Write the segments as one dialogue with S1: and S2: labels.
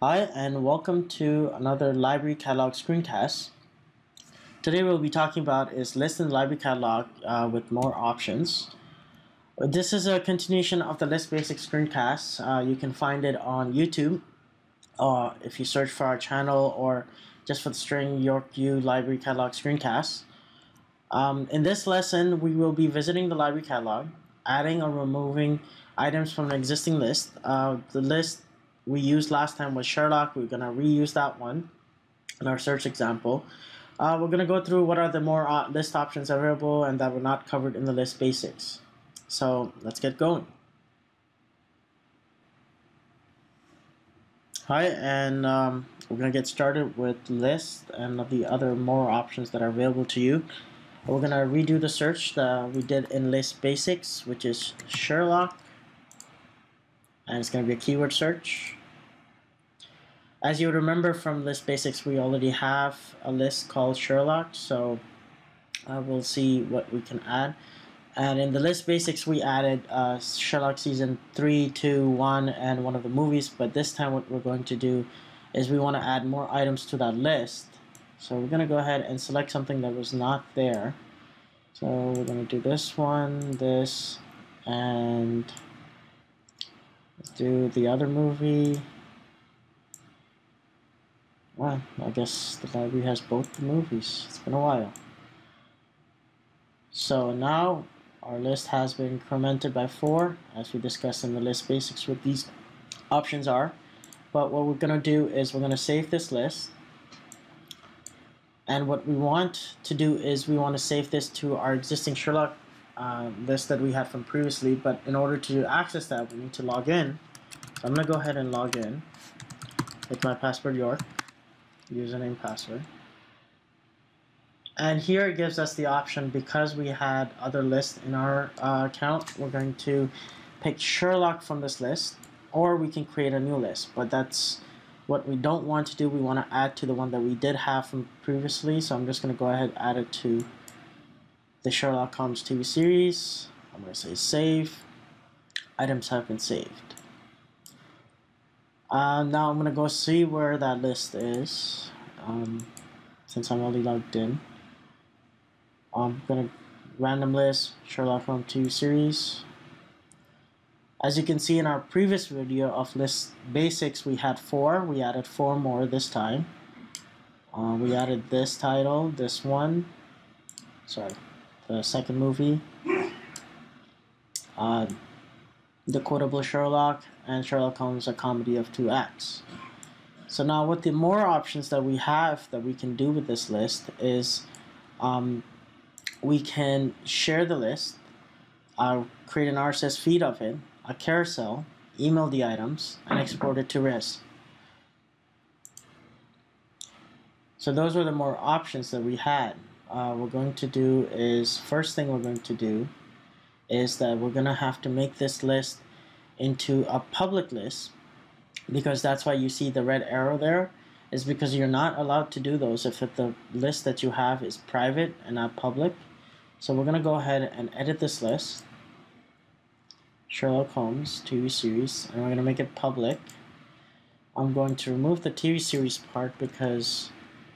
S1: Hi, and welcome to another Library Catalog Screencast. Today we'll be talking about is list in the library catalog with more options. This is a continuation of the list basic screencasts. You can find it on YouTube if you search for our channel or just for the string York U Library Catalog Screencasts. In this lesson, we will be visiting the library catalog, adding or removing items from an existing list. The list we used last time was Sherlock. We're going to reuse that one in our search example. We're going to go through what are the more list options available and that were not covered in the list basics. So let's get going. Hi, and we're going to get started with list and the other more options that are available to you. We're going to redo the search that we did in list basics, which is Sherlock, and it's going to be a keyword search. As you remember from list basics, we already have a list called Sherlock, so we'll see what we can add. And in the list basics, we added Sherlock season 3, 2, 1, and one of the movies, but this time what we're going to do is we want to add more items to that list. So we're going to go ahead and select something that was not there. So we're going to do this one, this, and let's do the other movie. Well, I guess the library has both the movies. It's been a while. So now our list has been incremented by 4, as we discussed in the list basics what these options are. But what we're going to do is we're going to save this list. And what we want to do is we want to save this to our existing Sherlock list that we had from previously. But in order to access that, we need to log in. So I'm going to go ahead and log in with my password York, username, password. And here it gives us the option, because we had other lists in our account, we're going to pick Sherlock from this list, or we can create a new list. But that's what we don't want to do. We want to add to the one that we did have from previously. So I'm just going to go ahead and add it to the Sherlock Holmes TV series. I'm going to say save. Items have been saved. Now I'm going to go see where that list is, since I'm already logged in. I'm going to random list Sherlock Holmes TV series. As you can see in our previous video of list basics, we had 4. We added 4 more this time. We added this title, this one, the second movie, the quotable Sherlock, and Sherlock Holmes, a comedy of 2 acts. So now with the more options that we have that we can do with this list is we can share the list, create an RSS feed of it, a carousel, email the items, and export it to RIS. So those were the more options that we had. We're going to do is, first thing we're going to do is that we're going to have to make this list into a public list, because that's why you see the red arrow there, is because you're not allowed to do those if the list that you have is private and not public. So we're going to go ahead and edit this list, Sherlock Holmes TV series, and we're going to make it public. I'm going to remove the TV series part because,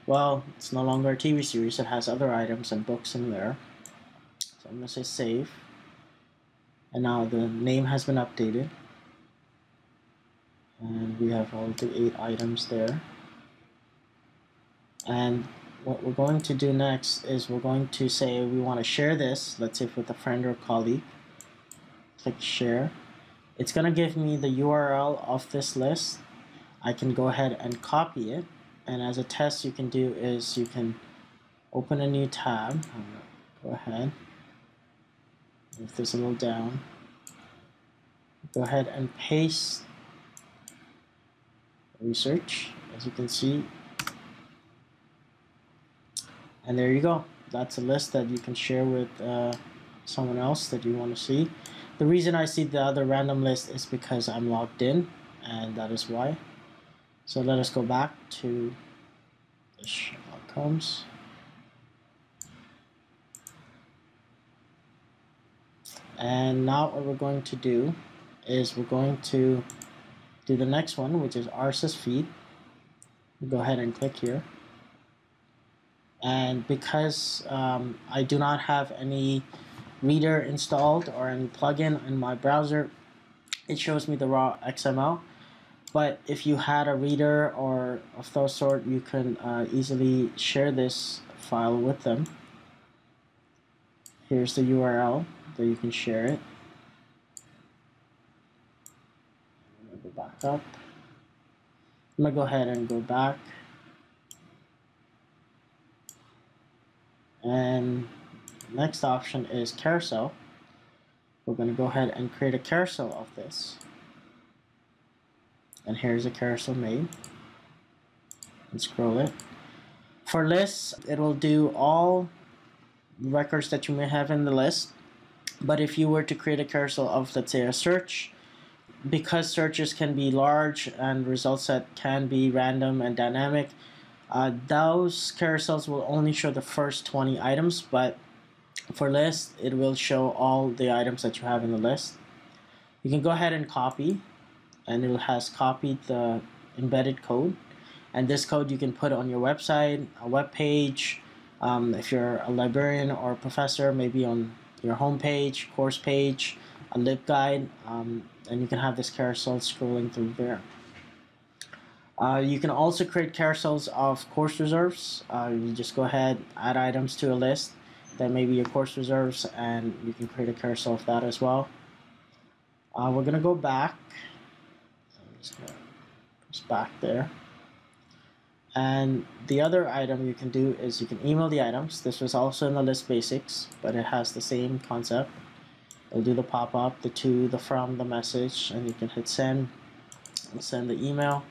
S1: well, it's no longer a TV series. It has other items and books in there. So I'm going to say save. And now the name has been updated. And we have all the 8 items there. And what we're going to do next is we're going to say we want to share this, let's say with a friend or colleague. Click share. It's going to give me the URL of this list. I can go ahead and copy it, and as a test you can do is you can open a new tab. Go ahead, move this a little down, go ahead and paste research, as you can see, and there you go. That's a list that you can share with someone else that you want to see. The reason I see the other random list is because I'm logged in, and that is why. So let us go back to the Sherlock Holmes. And now what we're going to do is we're going to do the next one, which is RSS feed. Go ahead and click here. And because I do not have any reader installed or any plugin in my browser, it shows me the raw XML. But if you had a reader or of those sort, you can easily share this file with them. Here's the URL that you can share it. I'm gonna go back up. I'm gonna go ahead and go back. And next option is Carousel. We're going to go ahead and create a carousel of this. And here's a carousel made. And scroll it. For lists, it will do all records that you may have in the list. But if you were to create a carousel of, let's say, a search, because searches can be large and results that can be random and dynamic, those carousels will only show the first 20 items, but for lists, it will show all the items that you have in the list. You can go ahead and copy, and it has copied the embedded code. And this code you can put on your website, a web page, if you're a librarian or a professor, maybe on your homepage, course page, a LibGuide, and you can have this carousel scrolling through there. You can also create carousels of course reserves. You just go ahead, add items to a list that may be your course reserves, and you can create a carousel of that as well. We're going to go back. I'm just going to press back there. And the other item you can do is you can email the items. This was also in the list basics, but it has the same concept. It'll do the pop-up, the to, the from, the message, and you can hit send and send the email.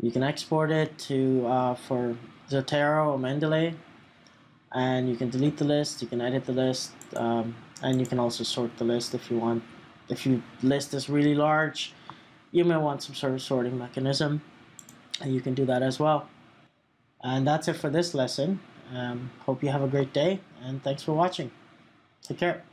S1: You can export it to for Zotero or Mendeley, and you can delete the list, you can edit the list, and you can also sort the list if you want. If your list is really large, you may want some sort of sorting mechanism, and you can do that as well. And that's it for this lesson. Hope you have a great day, and thanks for watching. Take care.